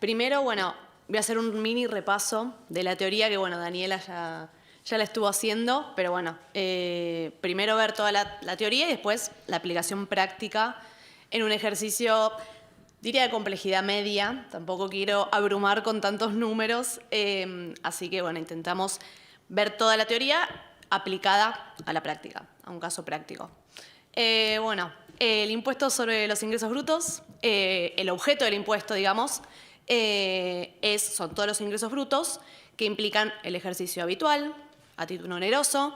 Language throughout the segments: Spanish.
Primero, bueno, voy a hacer un mini repaso de la teoría que, bueno, Daniela ya la estuvo haciendo, pero bueno, primero ver toda la teoría y después la aplicación práctica en un ejercicio, diría, de complejidad media. Tampoco quiero abrumar con tantos números, así que, bueno, intentamos ver toda la teoría aplicada a la práctica, a un caso práctico. Bueno, el impuesto sobre los ingresos brutos, el objeto del impuesto, digamos, son todos los ingresos brutos que implican el ejercicio habitual, a título oneroso,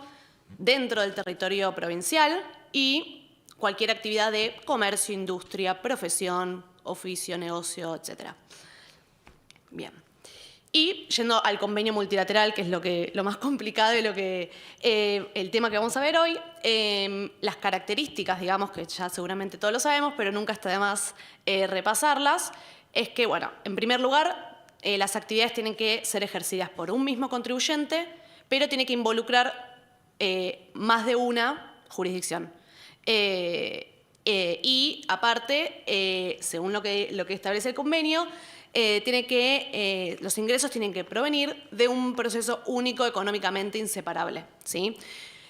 dentro del territorio provincial y cualquier actividad de comercio, industria, profesión, oficio, negocio, etc. Bien. Y yendo al convenio multilateral, que es lo más complicado y el tema que vamos a ver hoy, las características, digamos, que ya seguramente todos lo sabemos, pero nunca está de más repasarlas, es que, bueno, en primer lugar, las actividades tienen que ser ejercidas por un mismo contribuyente, pero tiene que involucrar más de una jurisdicción. Y aparte, según lo que establece el convenio, los ingresos tienen que provenir de un proceso único económicamente inseparable, ¿sí?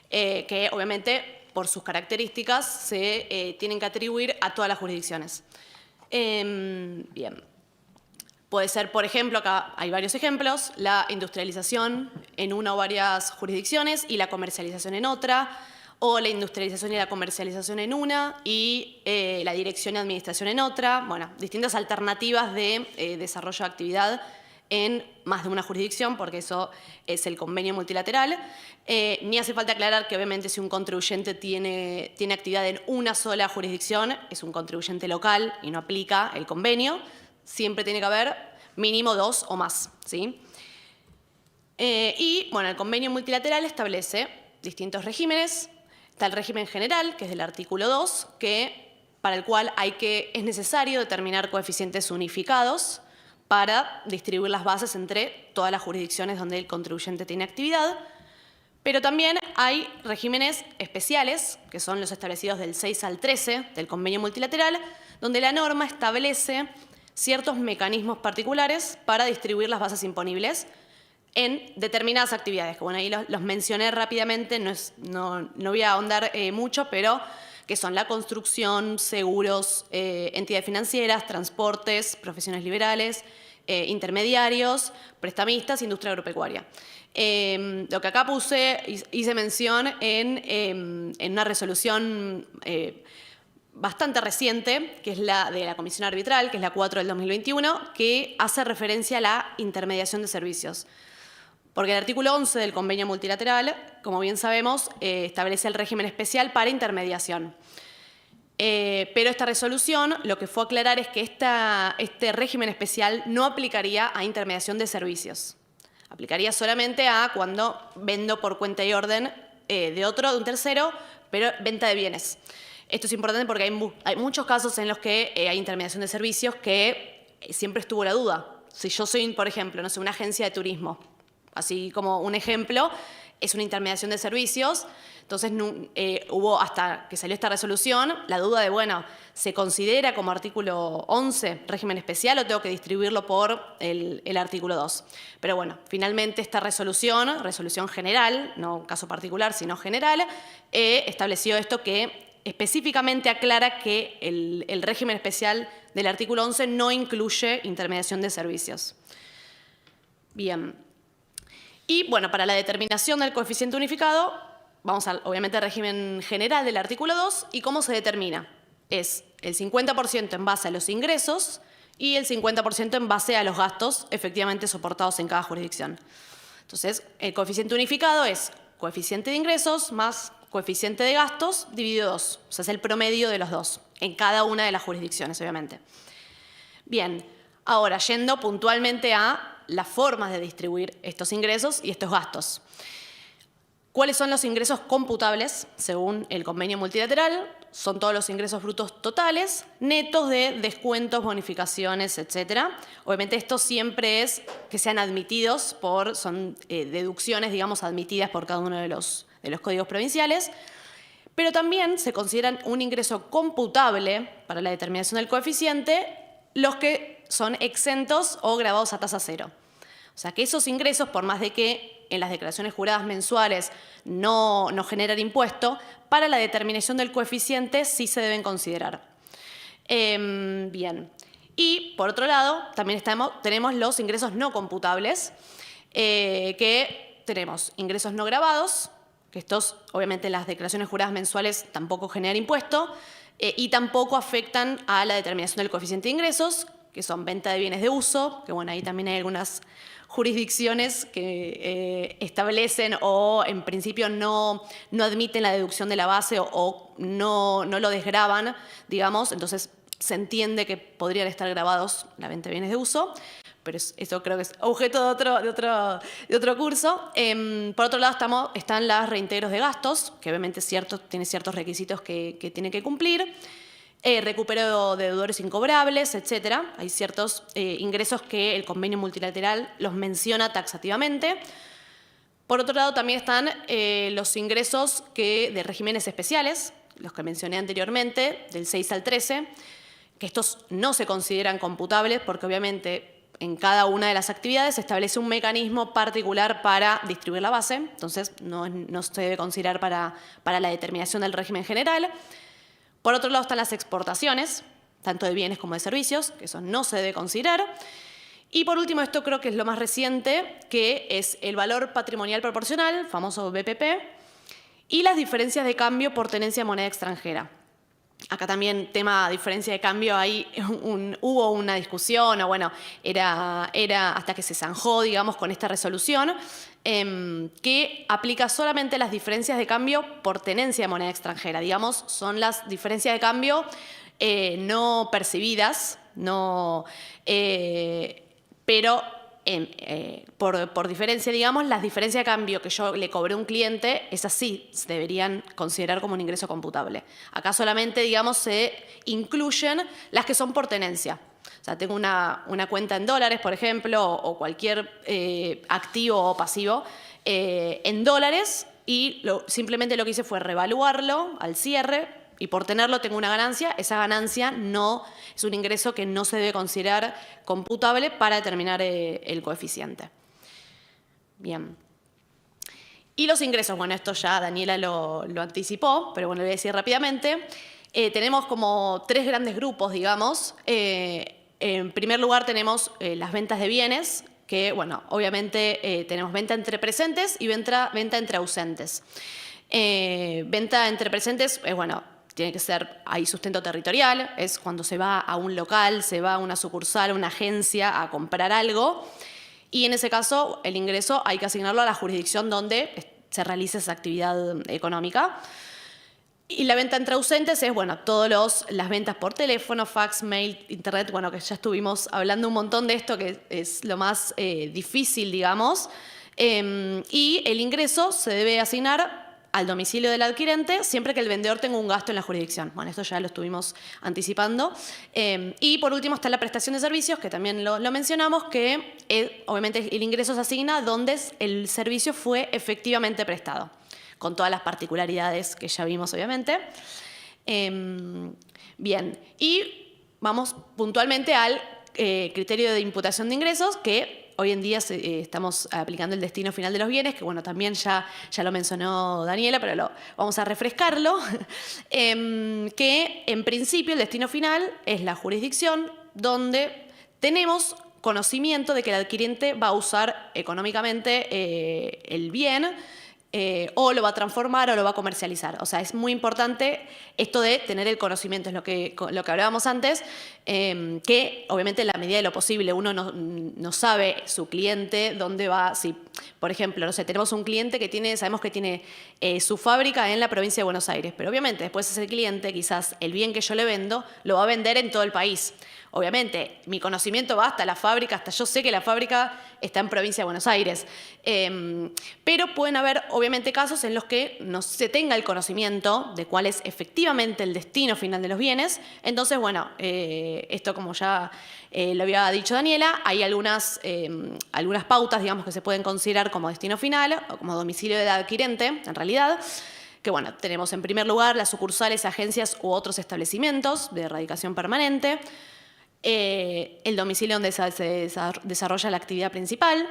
Que obviamente por sus características se tienen que atribuir a todas las jurisdicciones. Bien. Puede ser, por ejemplo, acá hay varios ejemplos, la industrialización en una o varias jurisdicciones y la comercialización en otra, o la industrialización y la comercialización en una y la dirección y administración en otra. Bueno, distintas alternativas de desarrollo de actividad en más de una jurisdicción, porque eso es el convenio multilateral. Ni hace falta aclarar que obviamente si un contribuyente tiene actividad en una sola jurisdicción, es un contribuyente local y no aplica el convenio. Siempre tiene que haber mínimo 2 o más, ¿sí? Y, bueno, el convenio multilateral establece distintos regímenes. Está el régimen general, que es del artículo 2, para el cual es necesario determinar coeficientes unificados para distribuir las bases entre todas las jurisdicciones donde el contribuyente tiene actividad. Pero también hay regímenes especiales, que son los establecidos del 6 al 13 del convenio multilateral, donde la norma establece ciertos mecanismos particulares para distribuir las bases imponibles en determinadas actividades, que bueno, ahí los mencioné rápidamente, no voy a ahondar mucho, pero que son la construcción, seguros, entidades financieras, transportes, profesiones liberales, intermediarios, prestamistas, industria agropecuaria. Lo que acá hice mención en una resolución bastante reciente, que es la de la Comisión Arbitral, que es la 4 del 2021, que hace referencia a la intermediación de servicios. Porque el artículo 11 del convenio multilateral, como bien sabemos, establece el régimen especial para intermediación. Pero esta resolución lo que fue a aclarar es que este régimen especial no aplicaría a intermediación de servicios. Aplicaría solamente a cuando vendo por cuenta y orden de un tercero, pero venta de bienes. Esto es importante porque hay muchos casos en los que hay intermediación de servicios que siempre estuvo la duda. Si yo soy, por ejemplo, no sé, una agencia de turismo, así como un ejemplo, es una intermediación de servicios. Entonces hubo, hasta que salió esta resolución, la duda de, bueno, ¿se considera como artículo 11 régimen especial o tengo que distribuirlo por el artículo 2? Pero bueno, finalmente esta resolución general, no caso particular, sino general, estableció esto que específicamente aclara que el régimen especial del artículo 11 no incluye intermediación de servicios. Bien. Y, bueno, para la determinación del coeficiente unificado, vamos obviamente al régimen general del artículo 2. ¿Y cómo se determina? Es el 50% en base a los ingresos y el 50% en base a los gastos efectivamente soportados en cada jurisdicción. Entonces, el coeficiente unificado es coeficiente de ingresos más coeficiente de gastos dividido 2. O sea, es el promedio de los dos, en cada una de las jurisdicciones, obviamente. Bien, ahora yendo puntualmente a las formas de distribuir estos ingresos y estos gastos. ¿Cuáles son los ingresos computables según el convenio multilateral? Son todos los ingresos brutos totales, netos de descuentos, bonificaciones, etc. Obviamente esto siempre es que sean admitidos son deducciones, digamos, admitidas por cada uno de los códigos provinciales, pero también se consideran un ingreso computable para la determinación del coeficiente los que son exentos o grabados a tasa cero. O sea que esos ingresos, por más de que en las declaraciones juradas mensuales no generan impuesto, para la determinación del coeficiente sí se deben considerar. Bien. Y, por otro lado, también tenemos los ingresos no computables, que tenemos ingresos no grabados, que estos, obviamente, en las declaraciones juradas mensuales tampoco generan impuesto, y tampoco afectan a la determinación del coeficiente de ingresos, que son venta de bienes de uso, que bueno, ahí también hay algunas jurisdicciones que establecen o en principio no admiten la deducción de la base o no lo desgravan, digamos, entonces se entiende que podrían estar grabados la venta de bienes de uso, pero eso creo que es objeto de otro curso. Por otro lado están los reintegros de gastos, que obviamente tiene ciertos requisitos que tiene que cumplir. Recupero de deudores incobrables, etc. Hay ciertos ingresos que el convenio multilateral los menciona taxativamente. Por otro lado, también están los ingresos de regímenes especiales, los que mencioné anteriormente, del 6 al 13, que estos no se consideran computables porque obviamente en cada una de las actividades se establece un mecanismo particular para distribuir la base, entonces no se debe considerar para la determinación del régimen general. Por otro lado están las exportaciones, tanto de bienes como de servicios, que eso no se debe considerar. Y por último, esto creo que es lo más reciente, que es el valor patrimonial proporcional, famoso BPP, y las diferencias de cambio por tenencia de moneda extranjera. Acá también, tema diferencia de cambio, hubo una discusión, o bueno, era hasta que se zanjó, digamos, con esta resolución, que aplica solamente las diferencias de cambio por tenencia de moneda extranjera. Digamos, son las diferencias de cambio no percibidas, pero por diferencia, digamos, las diferencias de cambio que yo le cobré a un cliente, esas sí se deberían considerar como un ingreso computable. Acá solamente, digamos, se incluyen las que son por tenencia. O sea, tengo una cuenta en dólares, por ejemplo, o cualquier activo o pasivo en dólares y simplemente lo que hice fue revaluarlo al cierre y por tenerlo tengo una ganancia. Esa ganancia no es un ingreso que no se debe considerar computable para determinar el coeficiente. Bien. Y los ingresos, bueno, esto ya Daniela lo anticipó, pero bueno, lo voy a decir rápidamente. Tenemos como tres grandes grupos, digamos. En primer lugar tenemos las ventas de bienes, que, bueno, obviamente tenemos venta entre presentes y venta entre ausentes. Venta entre presentes es, bueno, tiene que ser, hay sustento territorial, es cuando se va a un local, se va a una sucursal, a una agencia a comprar algo. Y en ese caso, el ingreso hay que asignarlo a la jurisdicción donde se realiza esa actividad económica. Y la venta entre ausentes es, bueno, todas las ventas por teléfono, fax, mail, internet, bueno, que ya estuvimos hablando un montón de esto, que es lo más difícil, digamos. Y el ingreso se debe asignar al domicilio del adquirente siempre que el vendedor tenga un gasto en la jurisdicción. Bueno, esto ya lo estuvimos anticipando. Y por último está la prestación de servicios, que también lo mencionamos, que obviamente el ingreso se asigna donde el servicio fue efectivamente prestado, con todas las particularidades que ya vimos, obviamente. Bien, y vamos puntualmente al criterio de imputación de ingresos, que hoy en día estamos aplicando el destino final de los bienes, que bueno, también ya lo mencionó Daniela, pero vamos a refrescarlo, que en principio el destino final es la jurisdicción donde tenemos conocimiento de que el adquirente va a usar económicamente el bien, o lo va a transformar o lo va a comercializar. O sea, es muy importante esto de tener el conocimiento, es lo que hablábamos antes, que obviamente en la medida de lo posible uno no sabe su cliente dónde va. Si, por ejemplo, no sé, tenemos un cliente que sabemos que tiene su fábrica en la provincia de Buenos Aires, pero obviamente después ese cliente, quizás el bien que yo le vendo, lo va a vender en todo el país. Obviamente, mi conocimiento va hasta la fábrica, hasta yo sé que la fábrica está en provincia de Buenos Aires. Pero pueden haber, obviamente, casos en los que no se tenga el conocimiento de cuál es efectivamente el destino final de los bienes. Entonces, bueno, esto como ya lo había dicho Daniela, hay algunas pautas, digamos, que se pueden considerar como destino final o como domicilio del adquirente, en realidad. Que bueno, tenemos en primer lugar las sucursales, agencias u otros establecimientos de radicación permanente. el domicilio donde se desarrolla la actividad principal,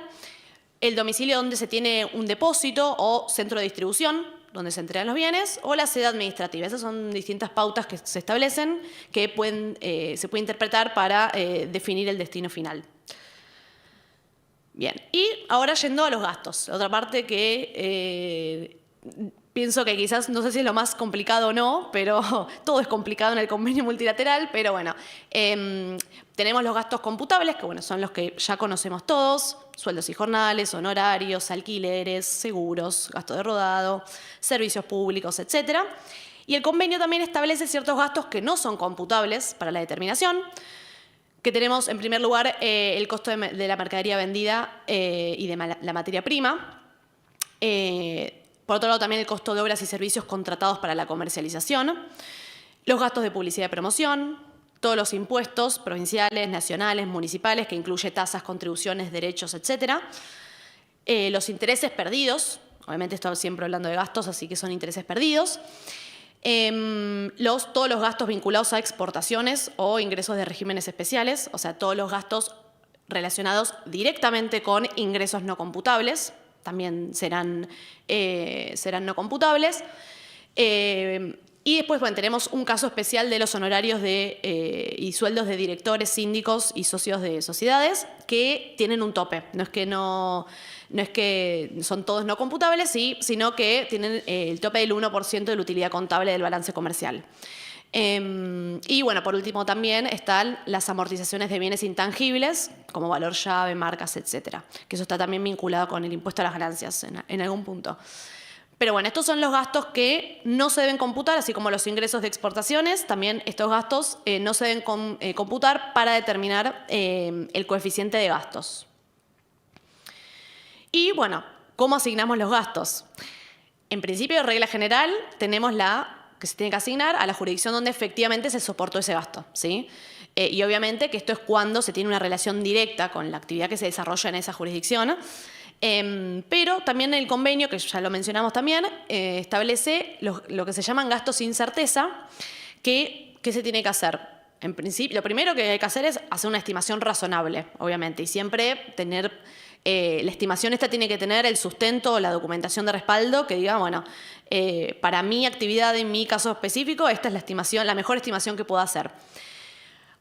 el domicilio donde se tiene un depósito o centro de distribución, donde se entregan los bienes, o la sede administrativa. Esas son distintas pautas que se establecen que se puede interpretar para definir el destino final. Bien, y ahora yendo a los gastos. Otra parte que pienso que quizás, no sé si es lo más complicado o no, pero todo es complicado en el convenio multilateral, pero bueno, tenemos los gastos computables, que bueno, son los que ya conocemos todos: sueldos y jornales, honorarios, alquileres, seguros, gasto de rodado, servicios públicos, etc. Y el convenio también establece ciertos gastos que no son computables para la determinación, que tenemos en primer lugar el costo de la mercadería vendida y de la materia prima. Por otro lado, también el costo de obras y servicios contratados para la comercialización, los gastos de publicidad y promoción, todos los impuestos provinciales, nacionales, municipales, que incluye tasas, contribuciones, derechos, etc. Los intereses perdidos, obviamente estoy siempre hablando de gastos, así que son intereses perdidos. Todos los gastos vinculados a exportaciones o ingresos de regímenes especiales, o sea, todos los gastos relacionados directamente con ingresos no computables, también serán no computables. Y después, bueno, tenemos un caso especial de los honorarios y sueldos de directores, síndicos y socios de sociedades que tienen un tope. No es que son todos no computables, sino que tienen el tope del 1% de la utilidad contable del balance comercial. Y bueno, por último también están las amortizaciones de bienes intangibles, como valor llave, marcas, etcétera, que eso está también vinculado con el impuesto a las ganancias en algún punto. Pero bueno, estos son los gastos que no se deben computar, así como los ingresos de exportaciones. También estos gastos no se deben computar para determinar el coeficiente de gastos. Y bueno, ¿cómo asignamos los gastos? En principio, de regla general, tenemos que se tiene que asignar a la jurisdicción donde efectivamente se soportó ese gasto, ¿sí? Y obviamente que esto es cuando se tiene una relación directa con la actividad que se desarrolla en esa jurisdicción. Pero también el convenio, que ya lo mencionamos también, establece lo que se llaman gastos sin certeza, que se tiene que hacer. En principio, lo primero que hay que hacer es hacer una estimación razonable, obviamente, y siempre tener la estimación esta tiene que tener el sustento o la documentación de respaldo que diga, bueno, para mi actividad en mi caso específico, esta es la estimación, la mejor estimación que puedo hacer.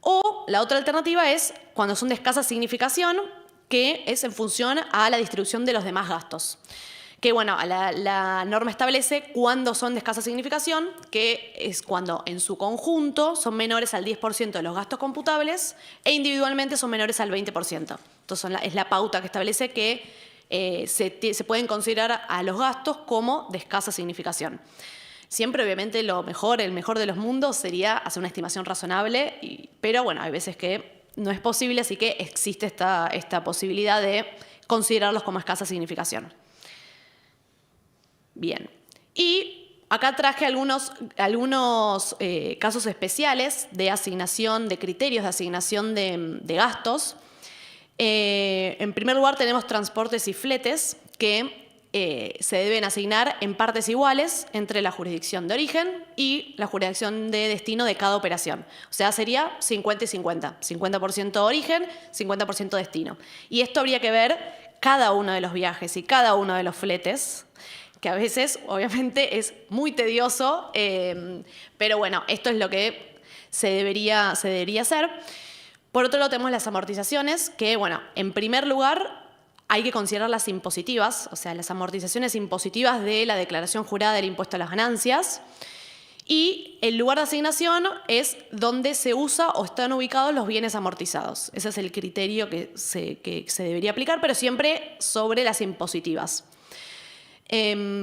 O la otra alternativa es cuando son de escasa significación, que es en función a la distribución de los demás gastos. Que bueno, la norma establece cuándo son de escasa significación, que es cuando en su conjunto son menores al 10% de los gastos computables e individualmente son menores al 20%. Entonces es la pauta que establece que se pueden considerar a los gastos como de escasa significación. Siempre, obviamente, el mejor de los mundos sería hacer una estimación razonable, pero bueno, hay veces que no es posible, así que existe esta posibilidad de considerarlos como escasa significación. Bien, y acá traje algunos casos especiales de asignación, de criterios de asignación de gastos. En primer lugar tenemos transportes y fletes que se deben asignar en partes iguales entre la jurisdicción de origen y la jurisdicción de destino de cada operación. O sea, sería 50 y 50. 50% origen, 50% destino. Y esto habría que ver cada uno de los viajes y cada uno de los fletes, que a veces, obviamente, es muy tedioso, pero bueno, esto es lo que se debería hacer. Por otro lado, tenemos las amortizaciones, que, bueno, en primer lugar, hay que considerar las impositivas, o sea, las amortizaciones impositivas de la declaración jurada del impuesto a las ganancias. Y el lugar de asignación es donde se usa o están ubicados los bienes amortizados. Ese es el criterio que se debería aplicar, pero siempre sobre las impositivas.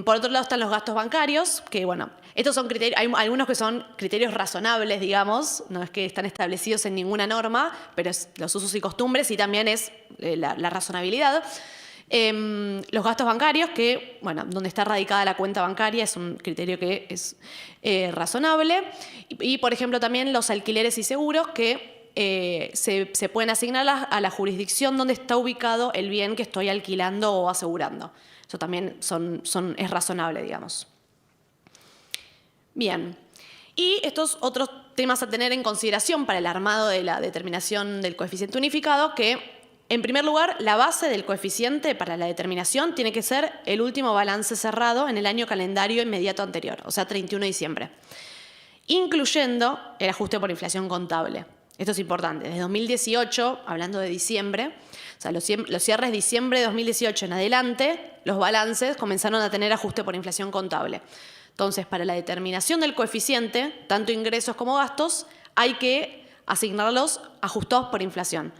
Por otro lado están los gastos bancarios, que bueno, estos son criterios, hay algunos que son criterios razonables, digamos, no es que están establecidos en ninguna norma, pero es los usos y costumbres y también es la razonabilidad. Los gastos bancarios, que bueno, donde está radicada la cuenta bancaria, es un criterio que es razonable. Y por ejemplo también los alquileres y seguros, que se pueden asignar a la jurisdicción donde está ubicado el bien que estoy alquilando o asegurando. Eso también es razonable, digamos. Bien, y estos otros temas a tener en consideración para el armado de la determinación del coeficiente unificado, que en primer lugar, la base del coeficiente para la determinación tiene que ser el último balance cerrado en el año calendario inmediato anterior, o sea, 31 de diciembre, incluyendo el ajuste por inflación contable. Esto es importante. Desde 2018, hablando de diciembre, o sea, los cierres de diciembre de 2018 en adelante, los balances comenzaron a tener ajuste por inflación contable. Entonces, para la determinación del coeficiente, tanto ingresos como gastos, hay que asignarlos ajustados por inflación.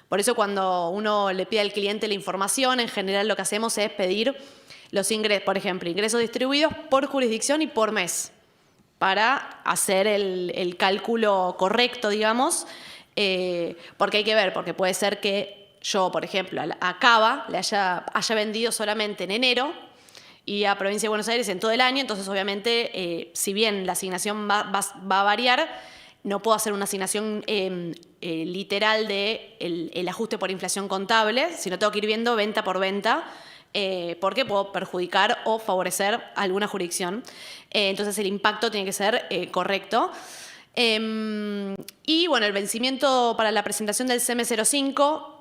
Por eso cuando uno le pide al cliente la información, en general lo que hacemos es pedir los ingresos, por ejemplo, ingresos distribuidos por jurisdicción y por mes, para hacer el cálculo correcto, digamos, porque hay que ver, porque puede ser que yo, por ejemplo, a Cava le haya vendido solamente en enero y a Provincia de Buenos Aires en todo el año, entonces obviamente, si bien la asignación va a variar, no puedo hacer una asignación literal del ajuste por inflación contable, sino tengo que ir viendo venta por venta, porque puedo perjudicar o favorecer a alguna jurisdicción. Entonces el impacto tiene que ser correcto. Y bueno, el vencimiento para la presentación del CM05,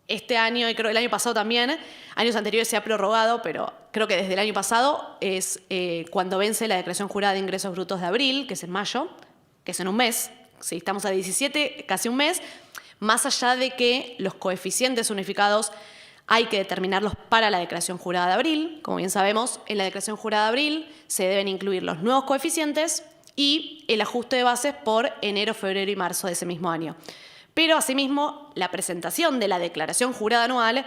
este año y creo el año pasado también, años anteriores se ha prorrogado, pero creo que desde el año pasado es cuando vence la declaración jurada de ingresos brutos de abril, que es en mayo, que es en un mes. Sí, estamos a 17, casi un mes, más allá de que los coeficientes unificados hay que determinarlos para la declaración jurada de abril. Como bien sabemos, en la declaración jurada de abril se deben incluir los nuevos coeficientes y el ajuste de bases por enero, febrero y marzo de ese mismo año. Pero asimismo, la presentación de la declaración jurada anual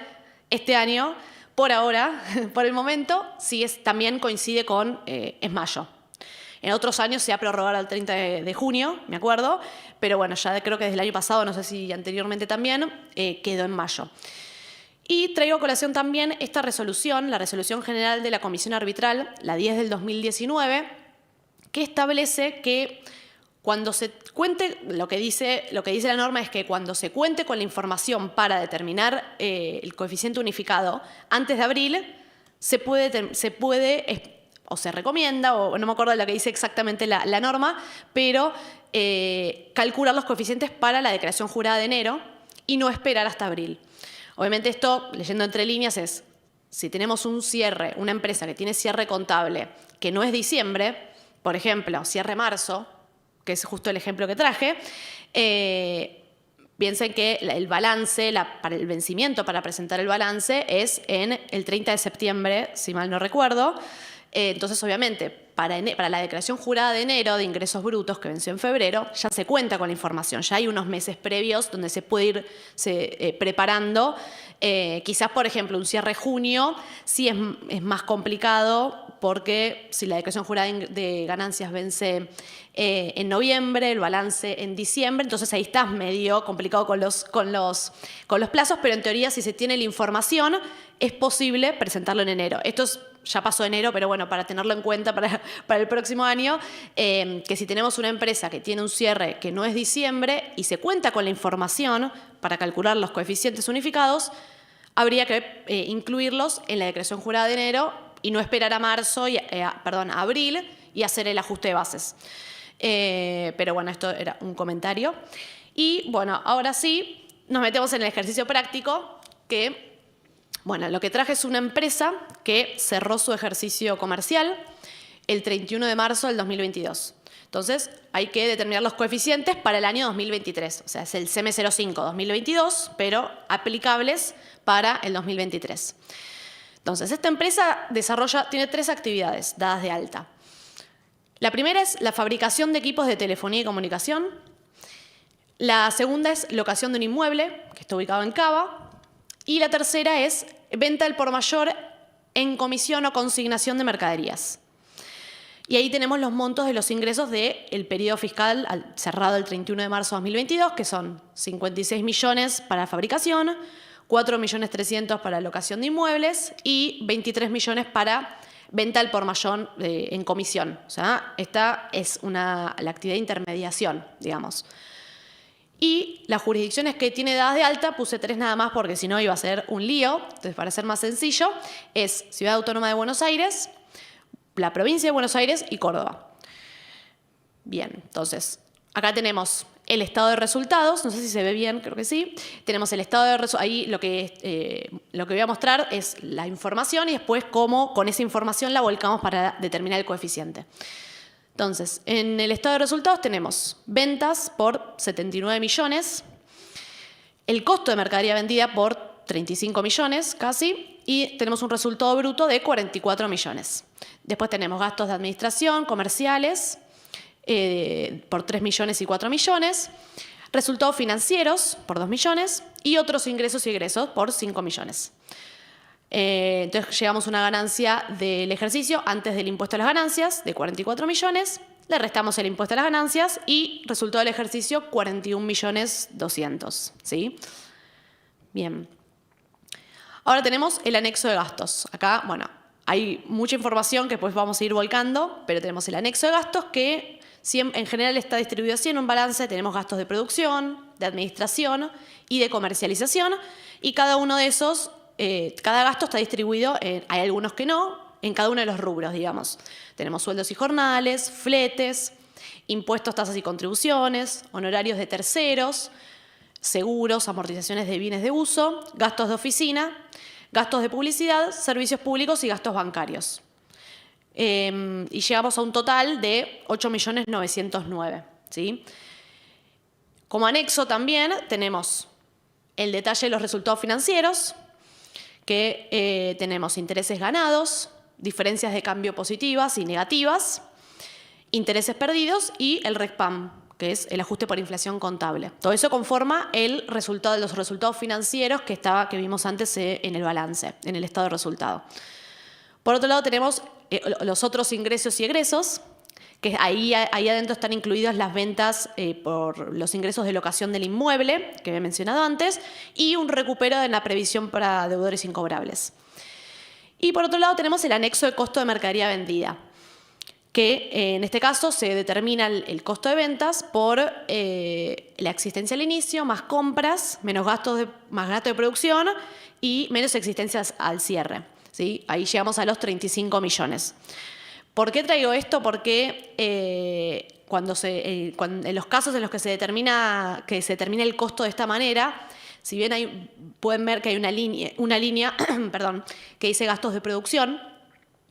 este año, por ahora, por el momento, también coincide con es mayo. En otros años se ha prorrogado al 30 de junio, me acuerdo, pero bueno, ya creo que desde el año pasado, no sé si anteriormente también, quedó en mayo. Y traigo a colación también esta resolución, la resolución general de la Comisión Arbitral, la 10 del 2019, que establece que cuando se cuente, lo que dice la norma es que cuando se cuente con la información para determinar el coeficiente unificado antes de abril, se puede o se recomienda, o no me acuerdo de lo que dice exactamente la norma, pero calcular los coeficientes para la declaración jurada de enero y no esperar hasta abril. Obviamente esto, leyendo entre líneas, es si tenemos un cierre, una empresa que tiene cierre contable que no es diciembre, por ejemplo, cierre marzo, que es justo el ejemplo que traje, piensen que el balance, para el vencimiento para presentar el balance es en el 30 de septiembre, si mal no recuerdo. Entonces, obviamente, para la declaración jurada de enero de ingresos brutos que venció en febrero, ya se cuenta con la información, ya hay unos meses previos donde se puede ir preparando. Quizás, por ejemplo, un cierre junio sí es más complicado porque si la declaración jurada de ganancias vence en noviembre, el balance en diciembre, entonces ahí estás medio complicado con los plazos, pero en teoría si se tiene la información es posible presentarlo en enero. Esto ya pasó enero, pero bueno, para tenerlo en cuenta para el próximo año, que si tenemos una empresa que tiene un cierre que no es diciembre y se cuenta con la información para calcular los coeficientes unificados, habría que incluirlos en la declaración jurada de enero y no esperar a abril y hacer el ajuste de bases. Pero bueno, esto era un comentario. Y bueno, ahora sí, nos metemos en el ejercicio práctico que, bueno, lo que traje es una empresa que cerró su ejercicio comercial el 31 de marzo del 2022. Entonces, hay que determinar los coeficientes para el año 2023. O sea, es el CM05 2022, pero aplicables para el 2023. Entonces, esta empresa tiene 3 actividades dadas de alta. La primera es la fabricación de equipos de telefonía y comunicación. La segunda es locación de un inmueble, que está ubicado en Cava. Y la tercera es venta al por mayor en comisión o consignación de mercaderías. Y ahí tenemos los montos de los ingresos del periodo fiscal cerrado el 31 de marzo de 2022, que son 56 millones para fabricación, 4.300.000 para locación de inmuebles y 23 millones para venta al por mayor en comisión. O sea, esta es la actividad de intermediación, digamos. Y las jurisdicciones que tiene dadas de alta, puse 3 nada más porque si no iba a ser un lío. Entonces, para ser más sencillo, es Ciudad Autónoma de Buenos Aires, la provincia de Buenos Aires y Córdoba. Bien, entonces, Acá tenemos el estado de resultados, no sé si se ve bien, creo que sí. Tenemos el estado de resultados, ahí lo que voy a mostrar es la información y después cómo con esa información la volcamos para determinar el coeficiente. Entonces, en el estado de resultados tenemos ventas por 79 millones, el costo de mercadería vendida por 35 millones casi, y tenemos un resultado bruto de 44 millones. Después tenemos gastos de administración, comerciales, por 3 millones y 4 millones, resultados financieros por 2 millones y otros ingresos y egresos por 5 millones. Entonces llegamos a una ganancia del ejercicio antes del impuesto a las ganancias de 44 millones, le restamos el impuesto a las ganancias y resultado del ejercicio 41 millones 200. ¿Sí? Bien. Ahora tenemos el anexo de gastos. Acá, bueno, hay mucha información que después vamos a ir volcando, pero tenemos el anexo de gastos que en general está distribuido así en un balance. Tenemos gastos de producción, de administración y de comercialización, y cada uno de esos, cada gasto está distribuido, hay algunos que no, en cada uno de los rubros, digamos. Tenemos sueldos y jornales, fletes, impuestos, tasas y contribuciones, honorarios de terceros, seguros, amortizaciones de bienes de uso, gastos de oficina, gastos de publicidad, servicios públicos y gastos bancarios. Y llegamos a un total de 8.909.000. ¿Sí? Como anexo también tenemos el detalle de los resultados financieros, que tenemos intereses ganados, diferencias de cambio positivas y negativas, intereses perdidos y el RECPAM, que es el ajuste por inflación contable. Todo eso conforma el resultado, los resultados financieros que vimos antes en el balance, en el estado de resultado. Por otro lado tenemos los otros ingresos y egresos, que ahí adentro están incluidas las ventas por los ingresos de locación del inmueble, que he mencionado antes, y un recupero de la previsión para deudores incobrables. Y por otro lado tenemos el anexo de costo de mercadería vendida, que en este caso se determina el costo de ventas por la existencia al inicio, más compras, más gasto de producción y menos existencias al cierre. ¿Sí? Ahí llegamos a los 35 millones. ¿Por qué traigo esto? Porque en los casos en los que se determina el costo de esta manera, si bien pueden ver que hay una línea perdón, que dice gastos de producción,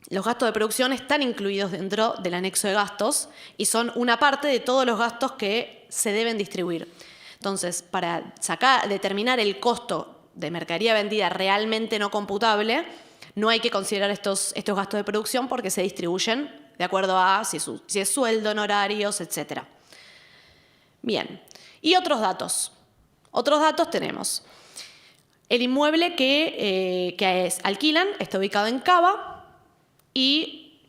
los gastos de producción están incluidos dentro del anexo de gastos y son una parte de todos los gastos que se deben distribuir. Entonces, para determinar el costo de mercadería vendida realmente no computable, no hay que considerar estos gastos de producción porque se distribuyen de acuerdo a si es sueldo, honorarios, etc. Bien, y otros datos. Otros datos tenemos. El inmueble que alquilan está ubicado en Cava y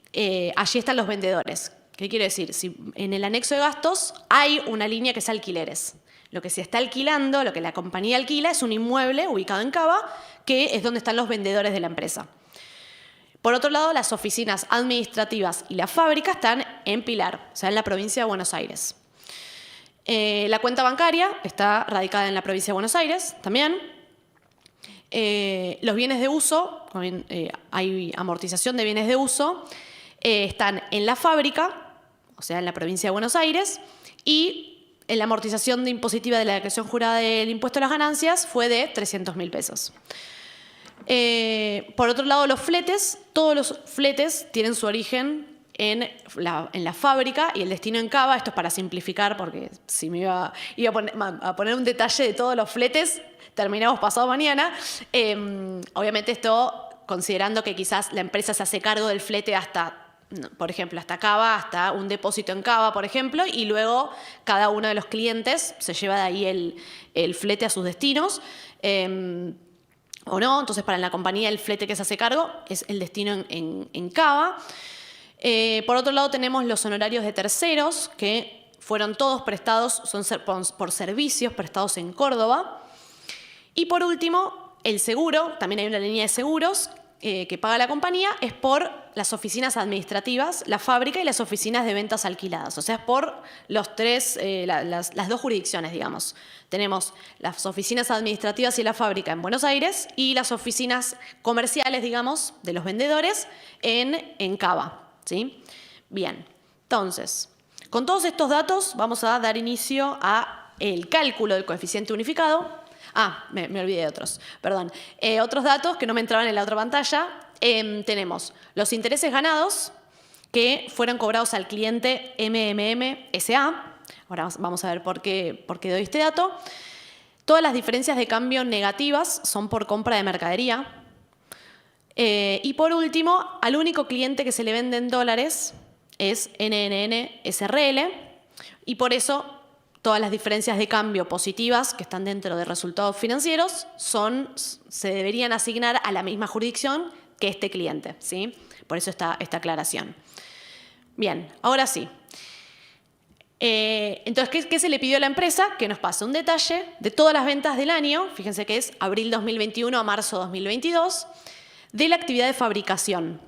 allí están los vendedores. ¿Qué quiere decir? Si en el anexo de gastos hay una línea que es alquileres. Lo que se está alquilando, lo que la compañía alquila, es un inmueble ubicado en Cava, que es donde están los vendedores de la empresa. Por otro lado, las oficinas administrativas y la fábrica están en Pilar, o sea, en la provincia de Buenos Aires. La cuenta bancaria está radicada en la provincia de Buenos Aires también. Los bienes de uso, hay amortización de bienes de uso, están en la fábrica, o sea, en la provincia de Buenos Aires, y en la amortización de impositiva de la declaración jurada del impuesto a las ganancias fue de 300.000 pesos. Por otro lado, los fletes, todos los fletes tienen su origen en la fábrica y el destino en Cava. Esto es para simplificar, porque si me iba a poner un detalle de todos los fletes, terminamos pasado mañana. Obviamente esto considerando que quizás la empresa se hace cargo del flete hasta, por ejemplo, hasta Cava, hasta un depósito en Cava, por ejemplo, y luego cada uno de los clientes se lleva de ahí el flete a sus destinos. O no, entonces para la compañía el flete que se hace cargo es el destino en Cava. Por otro lado tenemos los honorarios de terceros, que fueron todos prestados, son por servicios prestados en Córdoba. Y por último, el seguro, también hay una línea de seguros que paga la compañía, es por las oficinas administrativas, la fábrica y las oficinas de ventas alquiladas. O sea, es por las dos jurisdicciones, digamos. Tenemos las oficinas administrativas y la fábrica en Buenos Aires y las oficinas comerciales, digamos, de los vendedores en Cava. ¿Sí? Bien, entonces, Con todos estos datos vamos a dar inicio al cálculo del coeficiente unificado. Me olvidé de otros, perdón. Otros datos que no me entraban en la otra pantalla. Tenemos los intereses ganados que fueron cobrados al cliente MMM SA. Ahora vamos a ver por qué doy este dato. Todas las diferencias de cambio negativas son por compra de mercadería. Y por último, al único cliente que se le vende en dólares es NNN SRL. Y por eso todas las diferencias de cambio positivas que están dentro de resultados financieros se deberían asignar a la misma jurisdicción que este cliente, ¿sí? Por eso esta aclaración. Bien, ahora sí. Entonces, ¿qué se le pidió a la empresa? Que nos pase un detalle de todas las ventas del año, fíjense que es abril 2021 a marzo 2022, de la actividad de fabricación.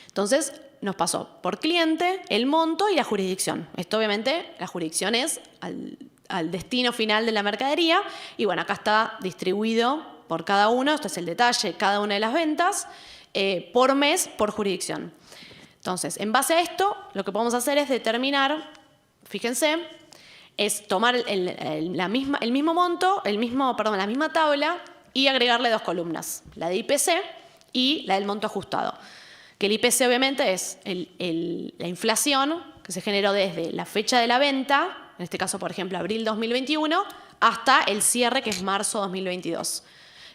Entonces, nos pasó por cliente, el monto y la jurisdicción. Esto obviamente, la jurisdicción es al destino final de la mercadería y bueno, acá está distribuido por cada uno, esto es el detalle, cada una de las ventas, por mes, por jurisdicción. Entonces, en base a esto, lo que podemos hacer es determinar, fíjense, es tomar el mismo monto, la misma tabla y agregarle dos columnas, la de IPC y la del monto ajustado. Que el IPC obviamente es la inflación que se generó desde la fecha de la venta, en este caso, por ejemplo, abril 2021, hasta el cierre, que es marzo 2022.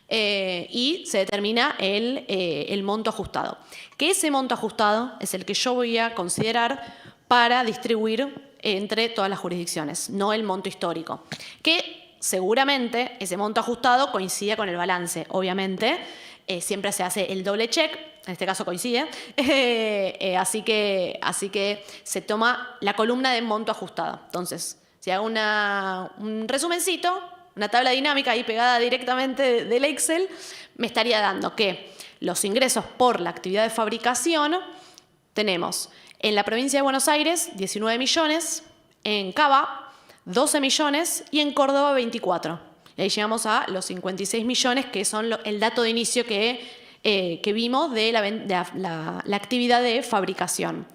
Y se determina el monto ajustado. Que ese monto ajustado es el que yo voy a considerar para distribuir entre todas las jurisdicciones, no el monto histórico. Que seguramente ese monto ajustado coincide con el balance, obviamente. Siempre se hace el doble check, en este caso coincide, así que se toma la columna de monto ajustado. Entonces, si hago un resumencito, una tabla dinámica ahí pegada directamente del Excel, me estaría dando que los ingresos por la actividad de fabricación tenemos en la provincia de Buenos Aires 19 millones, en Cava 12 millones y en Córdoba 24. Y ahí llegamos a los 56 millones, que son el dato de inicio que vimos de la actividad de fabricación.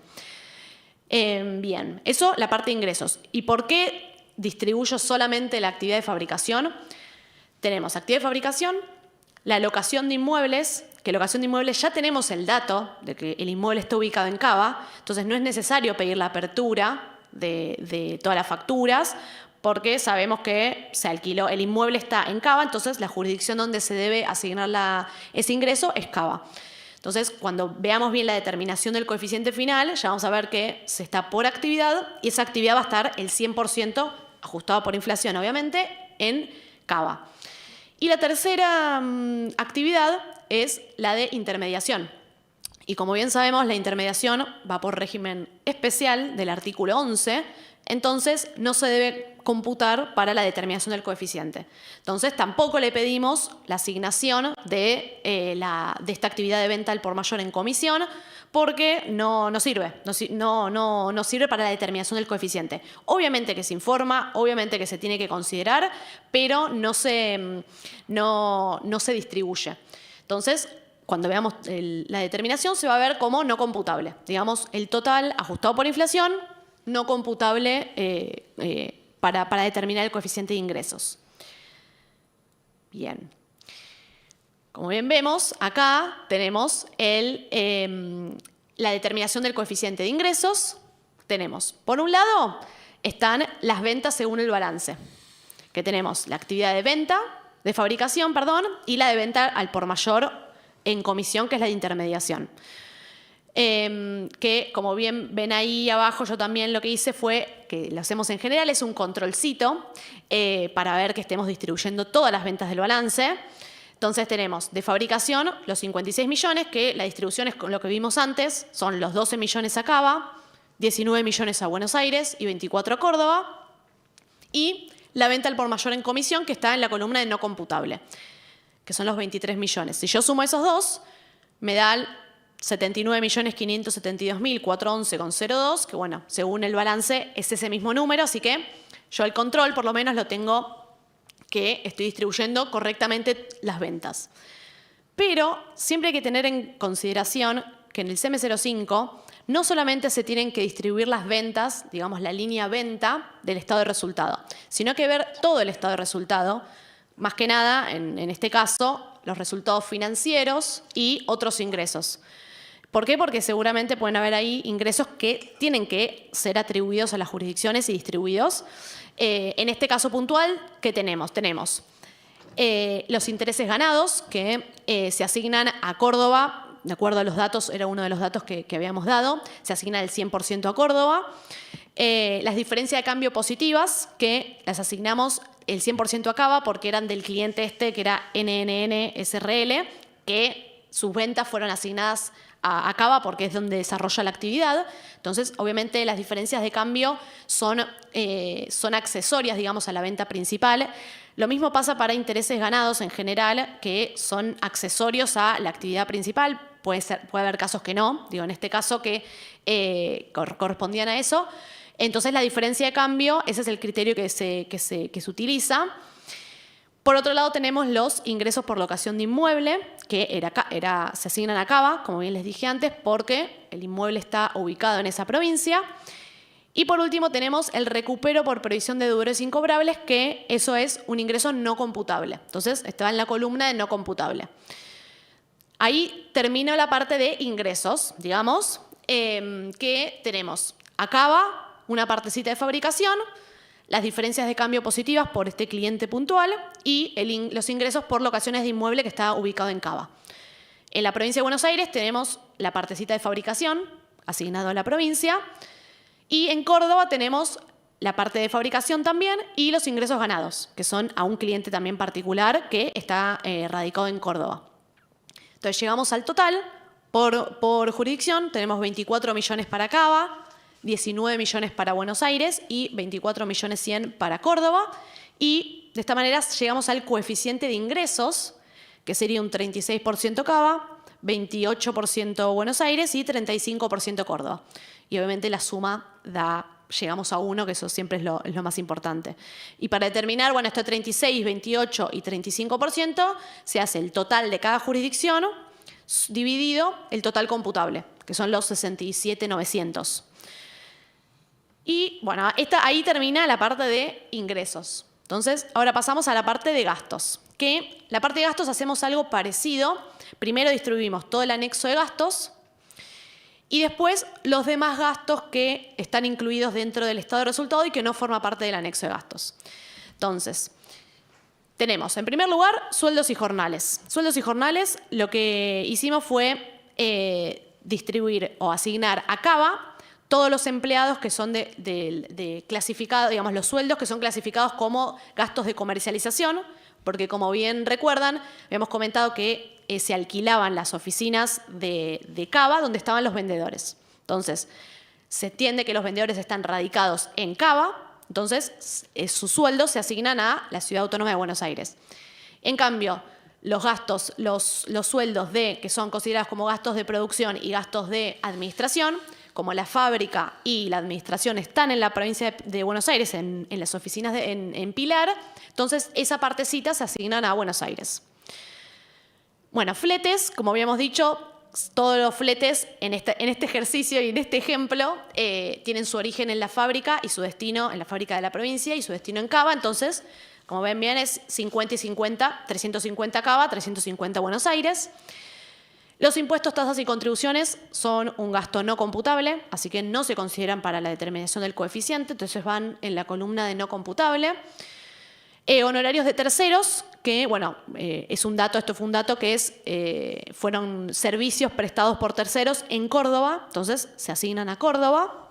Bien, eso la parte de ingresos. ¿Y por qué distribuyo solamente la actividad de fabricación? Tenemos actividad de fabricación, la locación de inmuebles, que locación de inmuebles ya tenemos el dato de que el inmueble está ubicado en Cava, entonces no es necesario pedir la apertura de todas las facturas, porque sabemos que se alquiló, el inmueble está en Cava, entonces la jurisdicción donde se debe asignar ese ingreso es Cava. Entonces, cuando veamos bien la determinación del coeficiente final, ya vamos a ver que se está por actividad y esa actividad va a estar el 100% ajustado por inflación, obviamente, en Cava. Y la tercera actividad es la de intermediación. Y como bien sabemos, la intermediación va por régimen especial del artículo 11, entonces no se debe computar para la determinación del coeficiente. Entonces tampoco le pedimos la asignación de esta actividad de venta al por mayor en comisión, porque no sirve para la determinación del coeficiente. Obviamente que se informa, obviamente que se tiene que considerar, pero no se distribuye. Entonces, cuando veamos la determinación, se va a ver como no computable. Digamos, el total ajustado por inflación, no computable para determinar el coeficiente de ingresos. Bien. Como bien vemos, acá tenemos la determinación del coeficiente de ingresos. Tenemos, por un lado, están las ventas según el balance, que tenemos la actividad de fabricación, y la de venta al por mayor en comisión, que es la de intermediación. Que como bien ven ahí abajo, yo también lo que hice fue, que lo hacemos en general, es un controlcito para ver que estemos distribuyendo todas las ventas del balance. Entonces tenemos de fabricación los 56 millones, que la distribución es con lo que vimos antes, son los 12 millones a Cava, 19 millones a Buenos Aires y 24 a Córdoba. Y la venta al por mayor en comisión, que está en la columna de no computable, que son los 23 millones. Si yo sumo esos dos, me da 79.572.411,02, que bueno, según el balance es ese mismo número, así que yo el control por lo menos lo tengo que estoy distribuyendo correctamente las ventas. Pero siempre hay que tener en consideración que en el CM05 no solamente se tienen que distribuir las ventas, digamos la línea venta del estado de resultado, sino que ver todo el estado de resultado, más que nada, en este caso, los resultados financieros y otros ingresos. ¿Por qué? Porque seguramente pueden haber ahí ingresos que tienen que ser atribuidos a las jurisdicciones y distribuidos. En este caso puntual, ¿qué tenemos? Tenemos los intereses ganados que se asignan a Córdoba, de acuerdo a los datos, era uno de los datos que habíamos dado, se asigna el 100% a Córdoba. Las diferencias de cambio positivas, que las asignamos el 100% a Cava porque eran del cliente que era NNN SRL, que sus ventas fueron asignadas a Cava porque es donde desarrolla la actividad. Entonces, obviamente, las diferencias de cambio son accesorias, digamos, a la venta principal. Lo mismo pasa para intereses ganados en general, que son accesorios a la actividad principal. Puede haber casos que no, digo, en este caso que correspondían a eso. Entonces, la diferencia de cambio, ese es el criterio que se utiliza. Por otro lado, tenemos los ingresos por locación de inmueble, que se asignan a Cava, como bien les dije antes, porque el inmueble está ubicado en esa provincia. Y por último, tenemos el recupero por previsión de deudores incobrables, que eso es un ingreso no computable. Entonces, está en la columna de no computable. Ahí termina la parte de ingresos, digamos, que tenemos a Cava una partecita de fabricación, las diferencias de cambio positivas por este cliente puntual y los ingresos por locaciones de inmueble que está ubicado en Cava. En la provincia de Buenos Aires tenemos la partecita de fabricación asignado a la provincia y en Córdoba tenemos la parte de fabricación también y los ingresos ganados, que son a un cliente también particular que está radicado en Córdoba. Entonces llegamos al total, por jurisdicción tenemos 24 millones para Cava, 19 millones para Buenos Aires y 24.100.000 para Córdoba. Y de esta manera llegamos al coeficiente de ingresos, que sería un 36% Cava, 28% Buenos Aires y 35% Córdoba. Y obviamente la suma llegamos a 1, que eso siempre es lo más importante. Y para determinar, bueno, esto 36, 28 y 35%, se hace el total de cada jurisdicción dividido el total computable, que son los 67.900. Y bueno, ahí termina la parte de ingresos. Entonces, ahora pasamos a la parte de gastos. Que la parte de gastos hacemos algo parecido. Primero distribuimos todo el anexo de gastos y después los demás gastos que están incluidos dentro del estado de resultado y que no forma parte del anexo de gastos. Entonces, tenemos en primer lugar sueldos y jornales. Sueldos y jornales, lo que hicimos fue distribuir o asignar a Cava todos los empleados que son clasificados, digamos, los sueldos que son clasificados como gastos de comercialización, porque como bien recuerdan, habíamos comentado que se alquilaban las oficinas de Cava donde estaban los vendedores. Entonces, se entiende que los vendedores están radicados en Cava, entonces sus sueldos se asignan a la Ciudad Autónoma de Buenos Aires. En cambio, los gastos, los sueldos que son considerados como gastos de producción y gastos de administración, como la fábrica y la administración están en la provincia de Buenos Aires, en las oficinas en Pilar, entonces esa partecita se asignan a Buenos Aires. Bueno, fletes, como habíamos dicho, todos los fletes en este ejercicio y en este ejemplo tienen su origen en la fábrica y su destino en la fábrica de la provincia y su destino en Cava, entonces, como ven bien, es 50 y 50, 350 Cava, 350 Buenos Aires. Los impuestos, tasas y contribuciones son un gasto no computable, así que no se consideran para la determinación del coeficiente, entonces van en la columna de no computable. Honorarios de terceros, que bueno, esto fue un dato que fueron servicios prestados por terceros en Córdoba, entonces se asignan a Córdoba.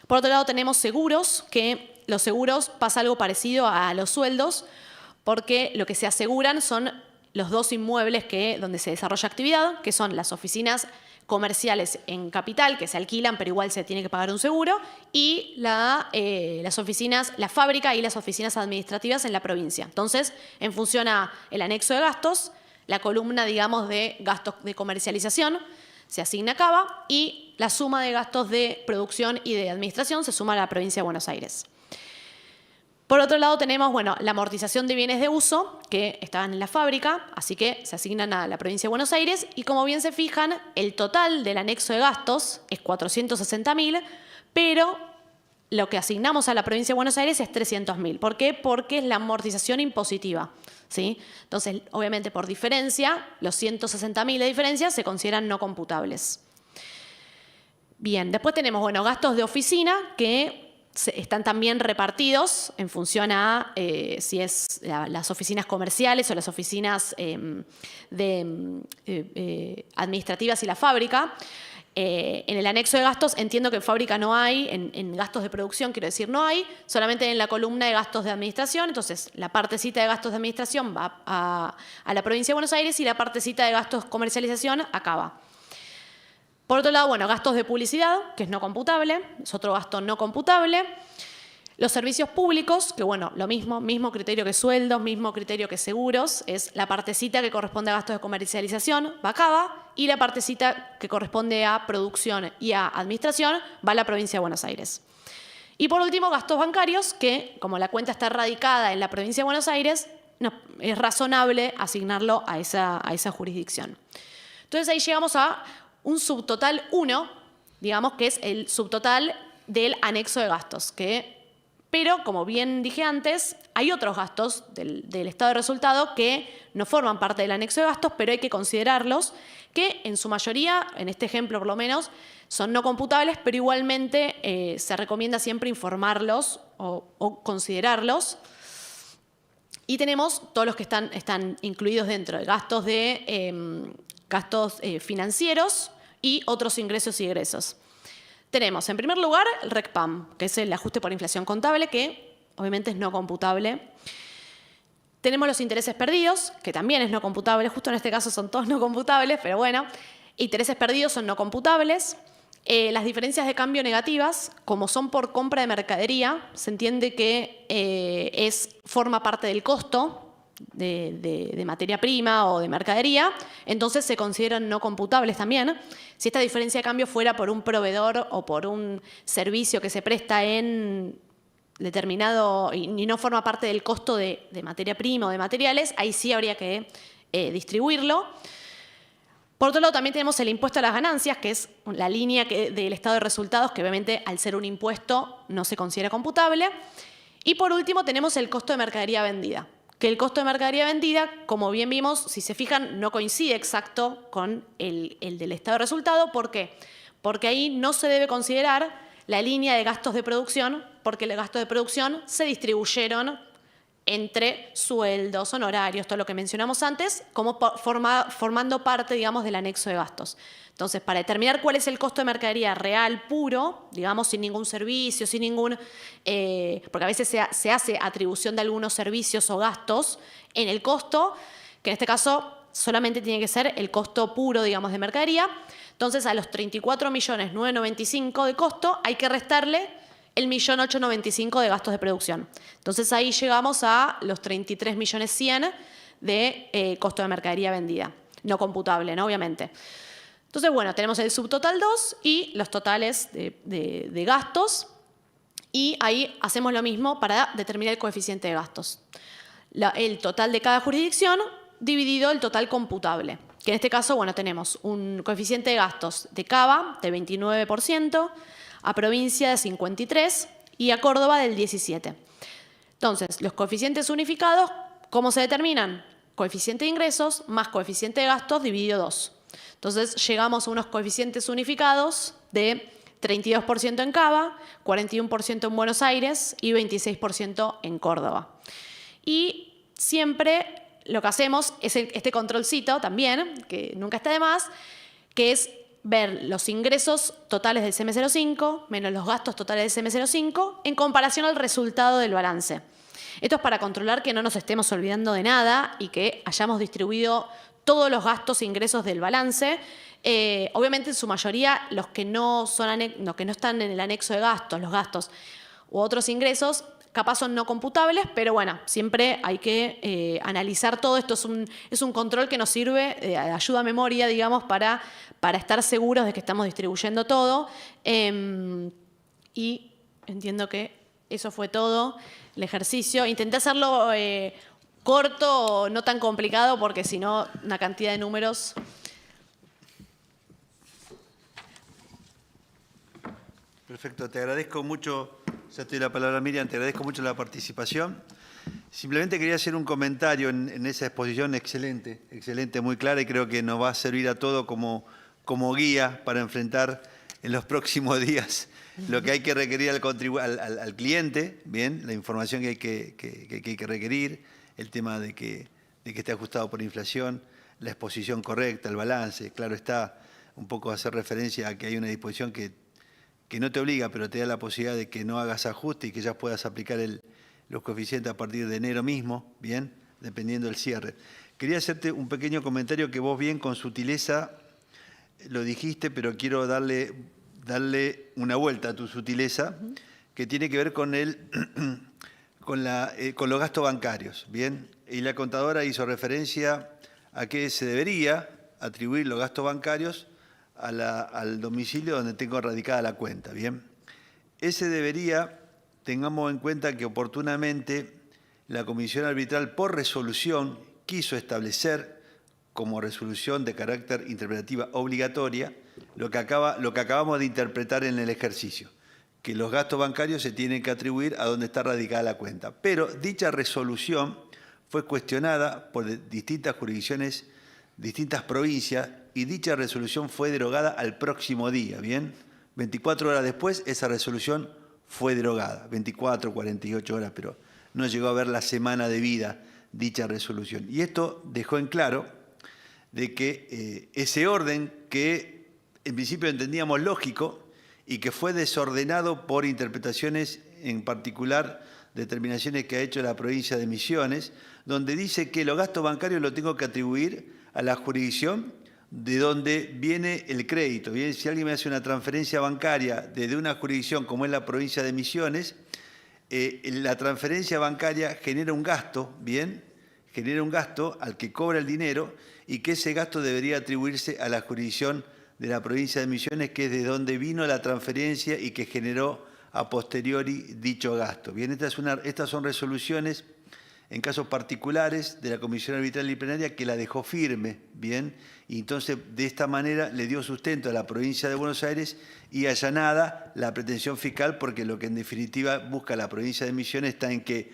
Por otro lado tenemos seguros, que los seguros pasa algo parecido a los sueldos, porque lo que se aseguran son los dos inmuebles donde se desarrolla actividad, que son las oficinas comerciales en capital, que se alquilan, pero igual se tiene que pagar un seguro, y las oficinas, la fábrica y las oficinas administrativas en la provincia. Entonces, en función al anexo de gastos, la columna, digamos, de gastos de comercialización se asigna a Cava y la suma de gastos de producción y de administración se suma a la provincia de Buenos Aires. Por otro lado tenemos, bueno, la amortización de bienes de uso que estaban en la fábrica, así que se asignan a la provincia de Buenos Aires y como bien se fijan, el total del anexo de gastos es 460.000, pero lo que asignamos a la provincia de Buenos Aires es 300.000. ¿Por qué? Porque es la amortización impositiva, ¿sí? Entonces, obviamente, por diferencia, los 160.000 de diferencia se consideran no computables. Bien, después tenemos, bueno, gastos de oficina que están también repartidos en función a si es las oficinas comerciales o las oficinas administrativas y la fábrica. En el anexo de gastos entiendo que en fábrica no hay, en gastos de producción quiero decir no hay, solamente en la columna de gastos de administración, entonces la partecita de gastos de administración va a la provincia de Buenos Aires y la partecita de gastos de comercialización acá va. Por otro lado, bueno, gastos de publicidad, que es no computable, es otro gasto no computable. Los servicios públicos, que bueno, lo mismo criterio que sueldos, mismo criterio que seguros, es la partecita que corresponde a gastos de comercialización, va acá, y la partecita que corresponde a producción y a administración, va a la provincia de Buenos Aires. Y por último, gastos bancarios, que como la cuenta está radicada en la provincia de Buenos Aires, no, es razonable asignarlo a esa jurisdicción. Entonces ahí llegamos a un subtotal 1, digamos que es el subtotal del anexo de gastos, pero como bien dije antes, hay otros gastos del estado de resultado que no forman parte del anexo de gastos, pero hay que considerarlos, que en su mayoría, en este ejemplo por lo menos, son no computables, pero igualmente se recomienda siempre informarlos o considerarlos. Y tenemos todos los que están incluidos dentro de gastos financieros y otros ingresos y egresos. Tenemos, en primer lugar, el RECPAM, que es el ajuste por inflación contable, que obviamente es no computable. Tenemos los intereses perdidos, que también es no computable. Justo en este caso son todos no computables, pero bueno. Intereses perdidos son no computables. Las diferencias de cambio negativas, como son por compra de mercadería, se entiende que forma parte del costo de materia prima o de mercadería, entonces se consideran no computables también. Si esta diferencia de cambio fuera por un proveedor o por un servicio que se presta en determinado y no forma parte del costo de materia prima o de materiales, ahí sí habría que distribuirlo. Por otro lado, también tenemos el impuesto a las ganancias, que es la línea del estado de resultados, que obviamente al ser un impuesto no se considera computable. Y por último tenemos el costo de mercadería vendida, que el costo de mercadería vendida, como bien vimos, si se fijan, no coincide exacto con el del estado de resultado. ¿Por qué? Porque ahí no se debe considerar la línea de gastos de producción, porque los gastos de producción se distribuyeron entre sueldos, honorarios, todo lo que mencionamos antes, como formando parte, digamos, del anexo de gastos. Entonces, para determinar cuál es el costo de mercadería real puro, digamos, sin ningún servicio, sin ningún... porque a veces se hace atribución de algunos servicios o gastos en el costo, que en este caso solamente tiene que ser el costo puro, digamos, de mercadería. Entonces, a los 34.995.000 de costo hay que restarle el 1.895.000 de gastos de producción. Entonces, ahí llegamos a los 33.100.000 de costo de mercadería vendida. No computable, ¿no? Obviamente. Entonces, bueno, tenemos el subtotal 2 y los totales de gastos. Y ahí hacemos lo mismo para determinar el coeficiente de gastos. El total de cada jurisdicción dividido el total computable. Que en este caso, bueno, tenemos un coeficiente de gastos de Cava de 29%, a provincia de 53% y a Córdoba del 17%. Entonces, los coeficientes unificados, ¿cómo se determinan? Coeficiente de ingresos más coeficiente de gastos dividido 2. Entonces, llegamos a unos coeficientes unificados de 32% en Cava, 41% en Buenos Aires y 26% en Córdoba. Y siempre lo que hacemos es este controlcito también, que nunca está de más, que es ver los ingresos totales del CM05 menos los gastos totales del CM05 en comparación al resultado del balance. Esto es para controlar que no nos estemos olvidando de nada y que hayamos distribuido todos los gastos e ingresos del balance. Obviamente, en su mayoría, los que no están en el anexo de gastos, los gastos u otros ingresos, capaz son no computables, pero bueno, siempre hay que analizar todo. Esto es un control que nos sirve de ayuda a memoria, digamos, para estar seguros de que estamos distribuyendo todo. Y entiendo que eso fue todo el ejercicio. Intenté hacerlo corto, no tan complicado, porque si no, una cantidad de números. Perfecto, te agradezco mucho, ya te doy la palabra, Miriam, te agradezco mucho la participación. Simplemente quería hacer un comentario en esa exposición excelente, muy clara, y creo que nos va a servir a todos como guía para enfrentar en los próximos días lo que hay que requerir al cliente, bien, la información que hay que requerir, el tema de que esté ajustado por inflación, la exposición correcta, el balance, claro está, un poco hacer referencia a que hay una disposición que no te obliga, pero te da la posibilidad de que no hagas ajuste y que ya puedas aplicar los coeficientes a partir de enero mismo, bien, dependiendo del cierre. Quería hacerte un pequeño comentario que vos bien con sutileza lo dijiste, pero quiero darle una vuelta a tu sutileza, que tiene que ver con los gastos bancarios, bien. Y la contadora hizo referencia a que se debería atribuir los gastos bancarios al domicilio donde tengo radicada la cuenta, bien. Ese debería, tengamos en cuenta que oportunamente la Comisión Arbitral por resolución quiso establecer como resolución de carácter interpretativa obligatoria lo que acabamos de interpretar en el ejercicio, que los gastos bancarios se tienen que atribuir a donde está radicada la cuenta. Pero dicha resolución fue cuestionada por distintas jurisdicciones, distintas provincias, y dicha resolución fue derogada al próximo día, ¿bien? 24 horas después, esa resolución fue derogada, 24, 48 horas, pero no llegó a ver la semana de vida dicha resolución. Y esto dejó en claro de que ese orden que en principio entendíamos lógico y que fue desordenado por interpretaciones, en particular determinaciones que ha hecho la provincia de Misiones, donde dice que los gastos bancarios los tengo que atribuir a la jurisdicción de donde viene el crédito. Bien, si alguien me hace una transferencia bancaria desde una jurisdicción como es la provincia de Misiones, la transferencia bancaria genera un gasto, bien, genera un gasto al que cobra el dinero, y que ese gasto debería atribuirse a la jurisdicción de la provincia de Misiones, que es de donde vino la transferencia y que generó a posteriori dicho gasto. Bien, estas son resoluciones en casos particulares de la Comisión Arbitral y Plenaria que la dejó firme, bien, y entonces de esta manera le dio sustento a la provincia de Buenos Aires y allanada la pretensión fiscal, porque lo que en definitiva busca la provincia de Misiones está en que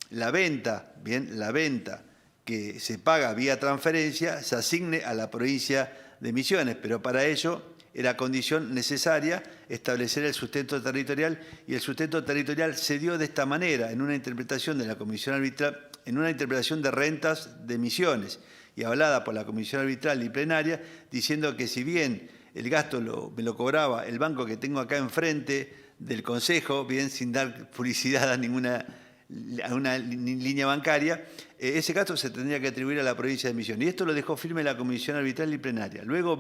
la venta, bien, la venta que se paga vía transferencia se asigne a la provincia de Misiones, pero para ello era condición necesaria establecer el sustento territorial, y el sustento territorial se dio de esta manera, en una interpretación de la Comisión Arbitral, en una interpretación de rentas de Misiones, y hablada por la Comisión Arbitral y Plenaria, diciendo que si bien el gasto me lo cobraba el banco que tengo acá enfrente del Consejo, bien, sin dar publicidad a una línea bancaria, ese gasto se tendría que atribuir a la provincia de Misiones. Y esto lo dejó firme la Comisión Arbitral y Plenaria. Luego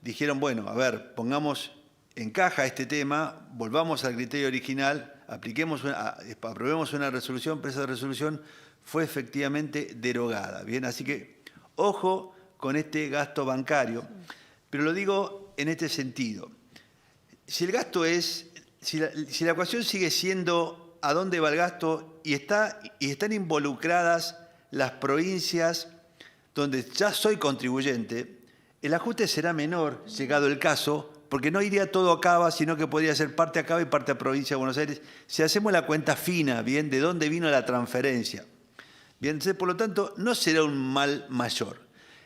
dijeron, bueno, a ver, pongamos en caja este tema, volvamos al criterio original, aprobemos una resolución, pero esa resolución fue efectivamente derogada. Bien, así que ojo con este gasto bancario, pero lo digo en este sentido. Si el gasto si la ecuación sigue siendo a dónde va el gasto y están involucradas las provincias donde ya soy contribuyente, el ajuste será menor, llegado el caso, porque no iría todo a Cava, sino que podría ser parte a Cava y parte a provincia de Buenos Aires, si hacemos la cuenta fina, bien, de dónde vino la transferencia. Bien, por lo tanto, no será un mal mayor.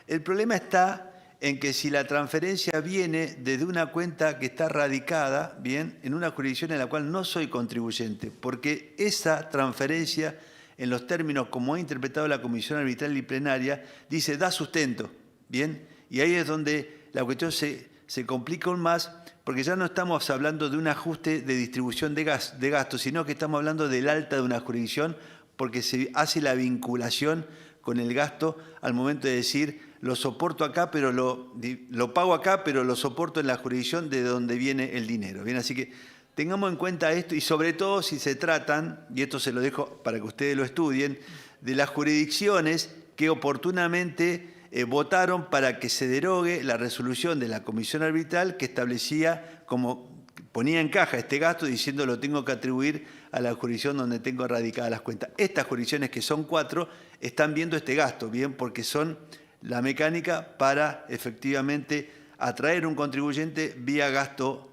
El problema está en que si la transferencia viene desde una cuenta que está radicada, bien, en una jurisdicción en la cual no soy contribuyente, porque esa transferencia, en los términos como ha interpretado la Comisión Arbitral y Plenaria, dice da sustento, bien, y ahí es donde la cuestión se complica aún más, porque ya no estamos hablando de un ajuste de distribución de gastos, sino que estamos hablando del alta de una jurisdicción, porque se hace la vinculación con el gasto al momento de decir lo soporto acá, pero lo pago acá, pero lo soporto en la jurisdicción de donde viene el dinero. Bien, así que tengamos en cuenta esto, y sobre todo si se tratan, y esto se lo dejo para que ustedes lo estudien, de las jurisdicciones que oportunamente votaron para que se derogue la resolución de la Comisión Arbitral que establecía como ponía en caja este gasto diciendo lo tengo que atribuir a la jurisdicción donde tengo radicadas las cuentas. Estas jurisdicciones, que son 4, están viendo este gasto, bien, porque son la mecánica para efectivamente atraer un contribuyente vía gasto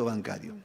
bancario.